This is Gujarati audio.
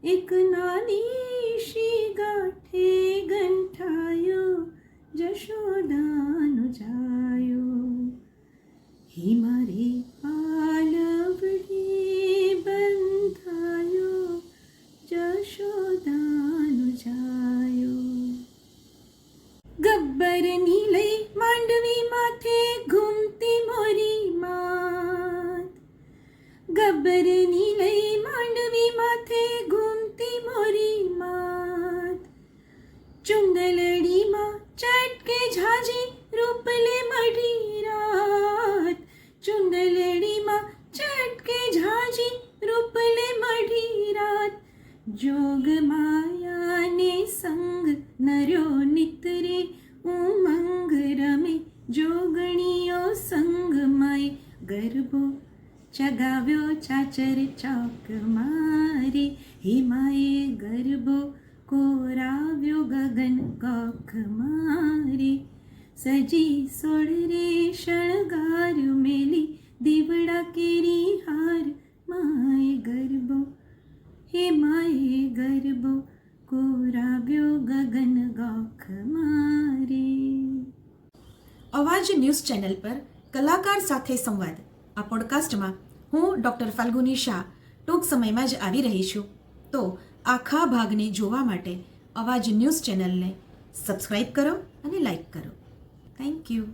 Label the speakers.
Speaker 1: એક નાની શી ગાંઠે ગંઠાયો જશોદાનો જાયો. હે મારે પાલવડે બંધાયો જશોદાનો જાયો. ગબ્બરની લઈ માંડવી માથે ઘૂમતી મોરી માત. ગબ્બરની લઈ માંડવી માથે ઘૂમતી મોરી માત. ચુંદલડીમાં ચટકે ઝાઝી રૂપલે મઢી રાત. ચુંદલડીમાં ચટકે ઝાઝી રૂપલે મઢી રાત. જોગ માયાને સંગ નર્યો નિતરે ઉમંગ રમે. જોગણીઓ સંગમય ગરબો ચગાવ્યો ચાચર ચોક મારે. હિમાએ ગરબો કોરાવ્યો ગગન કોખ મારે. સજી સોળરે શણગાર્યું મેલી દીવડા કેરી હાર. માએ ગરબો હે માએ ગરબો કોરાવ્યો ગગન ગોખ મારે.
Speaker 2: અવાજ ન્યૂઝ ચેનલ પર કલાકાર સાથે સંવાદ. આ પોડકાસ્ટમાં હું ડૉક્ટર ફાલ્ગુની શાહ ટૂંક સમયમાં જ આવી રહી છું. તો આખા ભાગને જોવા માટે અવાજ ન્યૂઝ ચેનલને સબસ્ક્રાઈબ કરો અને લાઈક કરો. Thank you.